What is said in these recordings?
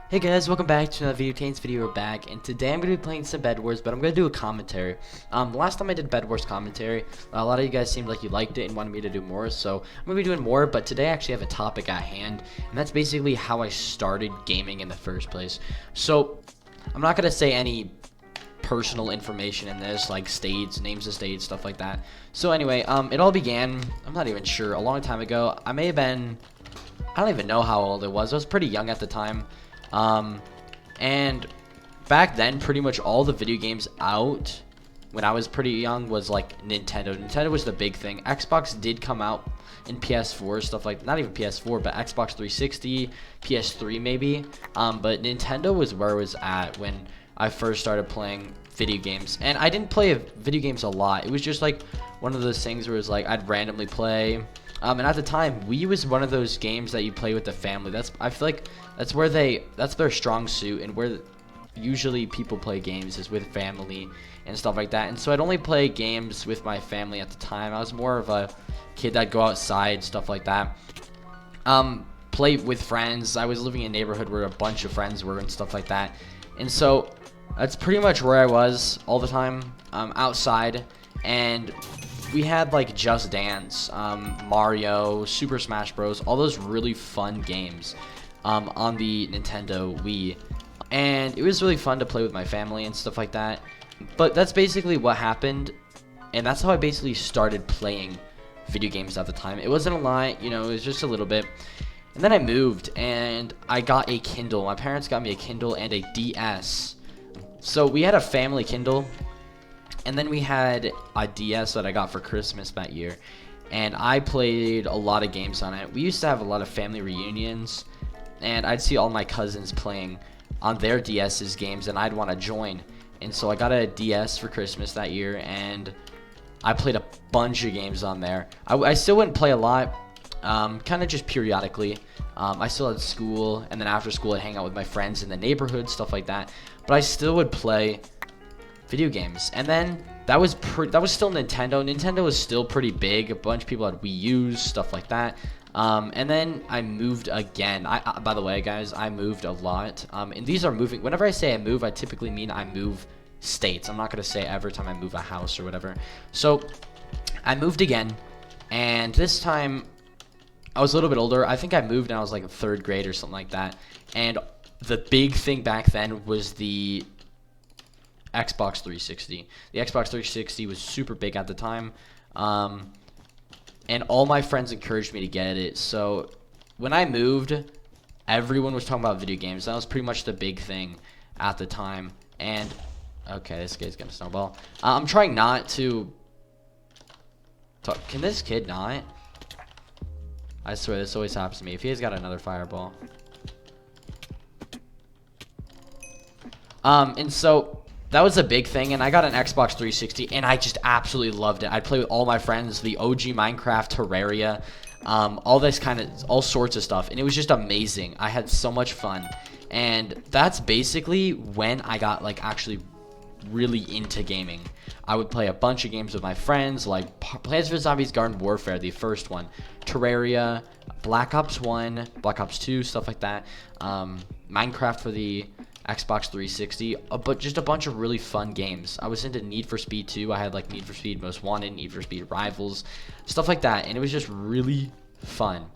Hey guys, welcome back to another video. Today's video, we're back, and today I'm going to be playing some Bedwars, but I'm going to do a commentary. Last time I did Bedwars commentary, a lot of you guys seemed like you liked it and wanted me to do more, so I'm going to be doing more, but today I actually have a topic at hand, and that's basically how I started gaming in the first place. So, I'm not going to say any personal information in this, like states, names of states, stuff like that. So anyway, it all began, I'm not even sure, a long time ago. I don't even know how old it was. I was pretty young at the time. And back then, pretty much all the video games out when I was pretty young was like Nintendo. Nintendo was the big thing. Xbox did come out in PS4, stuff like, not even PS4, but Xbox 360, PS3 maybe. But Nintendo was where it was at when I first started playing video games. And I didn't play video games a lot. It was just like one of those things where it was like I'd randomly play. And at the time, Wii was one of those games that you play with the family. I feel like that's their strong suit, and where usually people play games is with family and stuff like that. And so I'd only play games with my family at the time. I was more of a kid that'd go outside, stuff like that. Play with friends. I was living in a neighborhood where a bunch of friends were and stuff like that. And so that's pretty much where I was all the time, outside. And we had like Just Dance, Mario, Super Smash Bros, all those really fun games on the Nintendo Wii, and it was really fun to play with my family and stuff like that. But that's basically what happened, and that's how I basically started playing video games at the time. It wasn't a lot, you know, it was just a little bit. And then I moved and I got a Kindle. My parents got me a Kindle and a DS. So we had a family Kindle, and then we had a DS that I got for Christmas that year, and I played a lot of games on it. We used to have a lot of family reunions, and I'd see all my cousins playing on their DS's games, and I'd want to join. And so I got a DS for Christmas that year, and I played a bunch of games on there. I still wouldn't play a lot, kind of just periodically. I still had school, and then after school I'd hang out with my friends in the neighborhood, stuff like that. But I still would play video games. And then that was still Nintendo. Nintendo was still pretty big. A bunch of people had Wii U's, stuff like that. And then I moved again. By the way, guys, I moved a lot. And these are moving. Whenever I say I move, I typically mean I move states. I'm not going to say every time I move a house or whatever. So I moved again, and this time I was a little bit older. I think I moved and I was like in 3rd grade or something like that. And the big thing back then was the Xbox 360. The Xbox 360 was super big at the time, and all my friends encouraged me to get it. So when I moved, everyone was talking about video games. That was pretty much the big thing at the time. And okay, this guy's gonna snowball. I'm trying not to talk. Can this kid not? I swear this always happens to me. If he has got another fireball. And so that was a big thing, and I got an Xbox 360, and I just absolutely loved it. I'd play with all my friends, the OG Minecraft, Terraria, all sorts of stuff, and it was just amazing. I had so much fun, and that's basically when I got like actually really into gaming. I would play a bunch of games with my friends, like Plants vs Zombies Garden Warfare, the first one, Terraria, Black Ops 1, Black Ops 2, stuff like that, Minecraft for the Xbox 360, but just a bunch of really fun games. I was into Need for Speed 2. I had like Need for Speed Most Wanted, Need for Speed Rivals, stuff like that, and it was just really fun.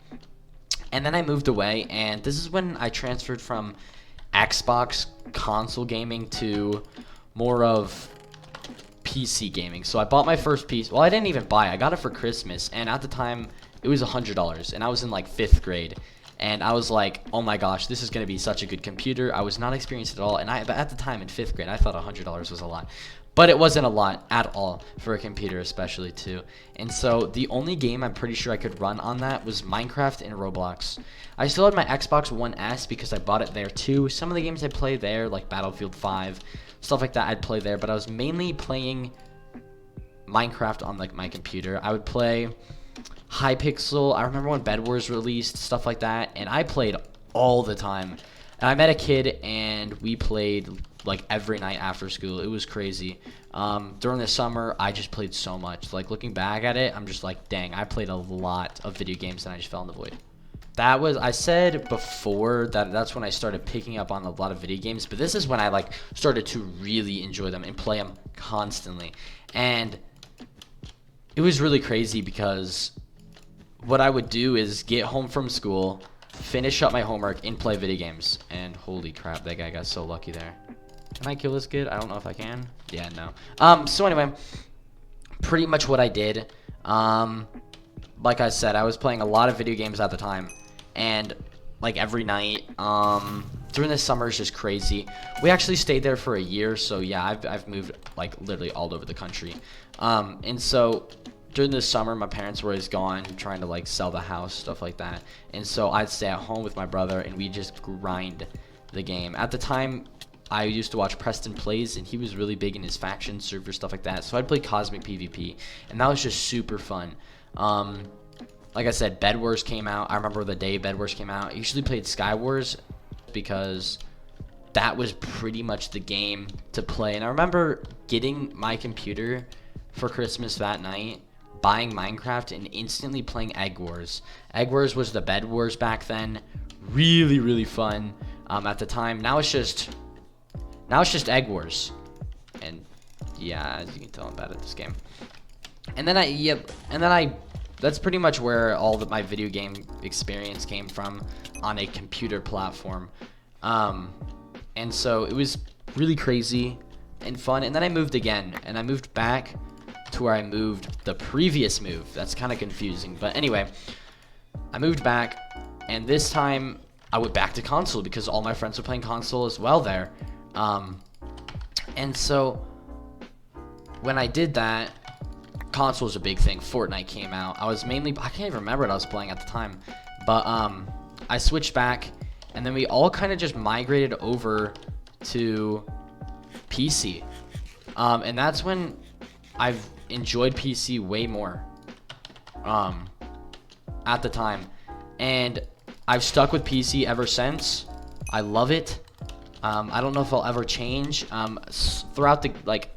And then I moved away, and this is when I transferred from Xbox console gaming to more of PC gaming. So I bought my first PC. Well, I didn't even buy it. I got it for Christmas, and at the time it was $100, and I was in like 5th grade. And I was like, oh my gosh, this is going to be such a good computer. I was not experienced at all. And but at the time in 5th grade, I thought $100 was a lot. But it wasn't a lot at all for a computer, especially too. And so the only game I'm pretty sure I could run on that was Minecraft and Roblox. I still had my Xbox One S because I bought it there too. Some of the games I played there, like Battlefield 5, stuff like that, I'd play there. But I was mainly playing Minecraft on like my computer. I would play Hypixel. I remember when Bedwars released, stuff like that, and I played all the time. And I met a kid, and we played like every night after school. It was crazy. During the summer, I just played so much. Like looking back at it, I'm just like, dang, I played a lot of video games, and I just fell in the void. that was, I said before that that's when I started picking up on a lot of video games, but this is when I like started to really enjoy them and play them constantly. And it was really crazy because what I would do is get home from school, finish up my homework, and play video games. And holy crap, that guy got so lucky there. Can I kill this kid? I don't know if I can. Yeah, no. So anyway, pretty much what I did. Like I said, I was playing a lot of video games at the time, and like every night. During the summer is just crazy. We actually stayed there for a year, so yeah, I've moved like literally all over the country. And so during the summer, my parents were always gone, trying to like sell the house, stuff like that. And so I'd stay at home with my brother, and we just grind the game. At the time, I used to watch Preston Plays, and he was really big in his faction server, stuff like that. So I'd play Cosmic PvP, and that was just super fun. Like I said, Bedwars came out. I remember the day Bedwars came out. I usually played Skywars because that was pretty much the game to play. And I remember getting my computer for Christmas that night, buying Minecraft, and instantly playing Egg Wars. Egg Wars was the Bedwars back then. Really, really fun at the time. Now it's just Egg Wars. And yeah, as you can tell, I'm bad at this game. And then that's pretty much where all of my video game experience came from, on a computer platform. And so it was really crazy and fun. And then I moved again, and I moved back to where I moved the previous move. That's kind of confusing, but anyway, I moved back, and this time I went back to console because all my friends were playing console as well there. And so when I did that, console was a big thing. Fortnite came out. I can't even remember what I was playing at the time, but I switched back, and then we all kind of just migrated over to PC. And that's when I've enjoyed PC way more at the time, and I've stuck with PC ever since. I love it. I don't know if I'll ever change. Throughout the, like,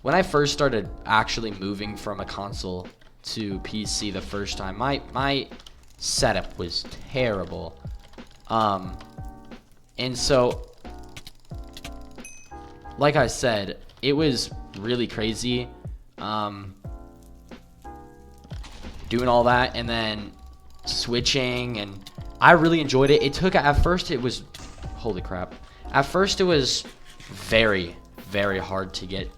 when I first started actually moving from a console to PC the first time, my setup was terrible. And so, like I said, it was really crazy doing all that and then switching, and I really enjoyed it. At first it was, holy crap. At first it was very, very hard to get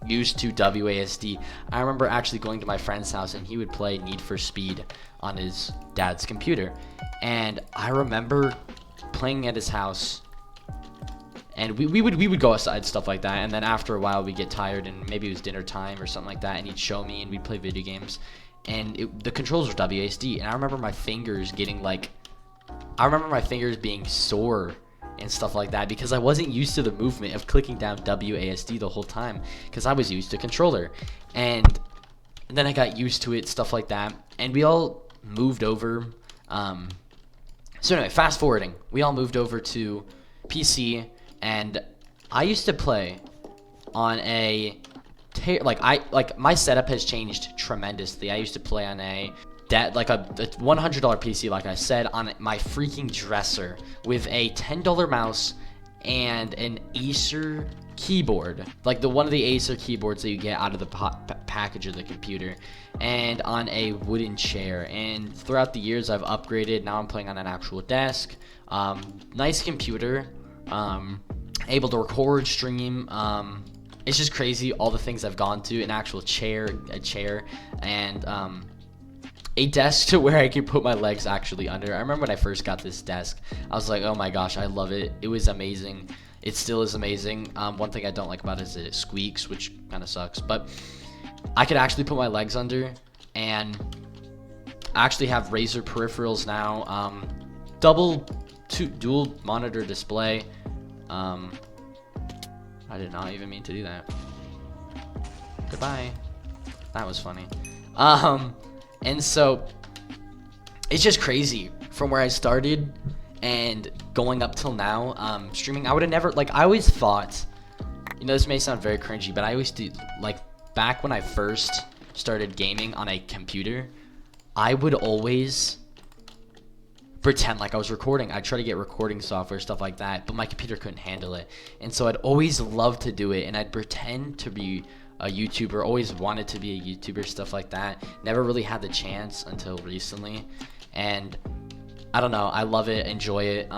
used to WASD. I remember actually going to my friend's house, and he would play Need for Speed on his dad's computer. And I remember playing at his house, and we would go outside, stuff like that. And then after a while we'd get tired, and maybe it was dinner time or something like that, and he'd show me, and we'd play video games. And the controls were WASD, and I remember my fingers being sore and stuff like that because I wasn't used to the movement of clicking down WASD the whole time because I was used to controller. And then I got used to it, stuff like that, and we all moved over. So anyway, fast forwarding, we all moved over to PC, and I used to play on a my setup has changed tremendously. I used to play on a $100 PC, like I said, on my freaking dresser with a $10 mouse and an Acer keyboard, like one of the Acer keyboards that you get out of the package of the computer, and on a wooden chair. And throughout the years I've upgraded. Now I'm playing on an actual desk, nice computer, able to record, stream. It's just crazy all the things I've gone to. An actual chair, and a desk to where I can put my legs actually under. I remember when I first got this desk, I was like, oh my gosh, I love it. It was amazing. It still is amazing. One thing I don't like about it is it squeaks, which kind of sucks. But I could actually put my legs under, and I actually have Razer peripherals now. Dual monitor display. I did not even mean to do that. Goodbye. That was funny. And so it's just crazy from where I started and going up till now. Streaming, I would have never, I always thought, this may sound very cringy, but I always do, back when I first started gaming on a computer, I would always pretend like I was recording. I'd try to get recording software, stuff like that, but my computer couldn't handle it. And so I'd always love to do it, and I'd pretend to be a YouTuber, always wanted to be a YouTuber, stuff like that. Never really had the chance until recently. And I don't know, I love it, enjoy it.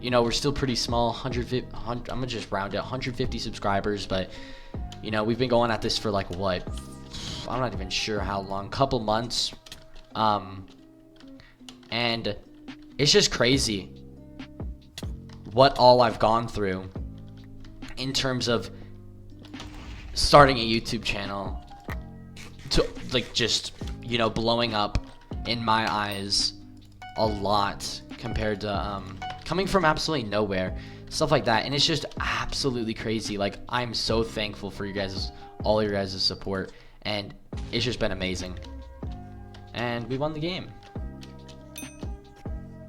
You know, we're still pretty small, 150, I'm gonna just round it, 150 subscribers, but you know, we've been going at this for like what, I'm not even sure how long, couple months. And it's just crazy what all I've gone through in terms of starting a YouTube channel to like just, you know, blowing up in my eyes a lot compared to coming from absolutely nowhere, stuff like that. And it's just absolutely crazy. Like, I'm so thankful for you guys, all your guys' support, and it's just been amazing. And we won the game.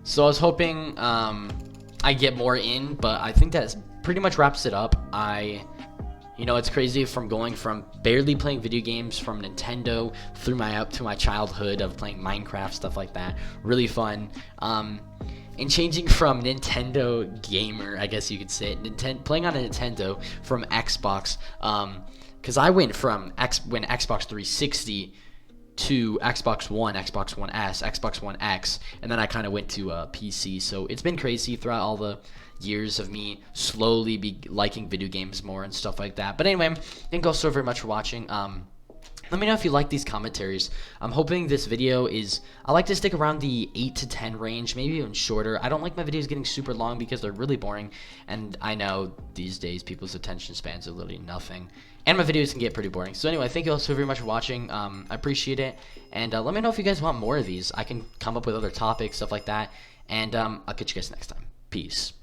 So I was hoping I get more in, but I think that pretty much wraps it up. You know, it's crazy from going from barely playing video games from Nintendo through up to my childhood of playing Minecraft, stuff like that. Really fun. And changing from Nintendo gamer, I guess you could say, playing on a Nintendo from Xbox. Because I went from when Xbox 360 to Xbox One, Xbox One S, Xbox One X, and then I kind of went to PC. So it's been crazy throughout all the years of me slowly liking video games more and stuff like that. But anyway, thank you all so very much for watching. Let me know if you like these commentaries. I'm hoping this video I like to stick around the 8 to 10 range, maybe even shorter. I don't like my videos getting super long because they're really boring, and I know these days people's attention spans are literally nothing, and my videos can get pretty boring. So anyway, thank you all so very much for watching. I appreciate it, and let me know if you guys want more of these. I can come up with other topics, stuff like that, and I'll catch you guys next time. Peace.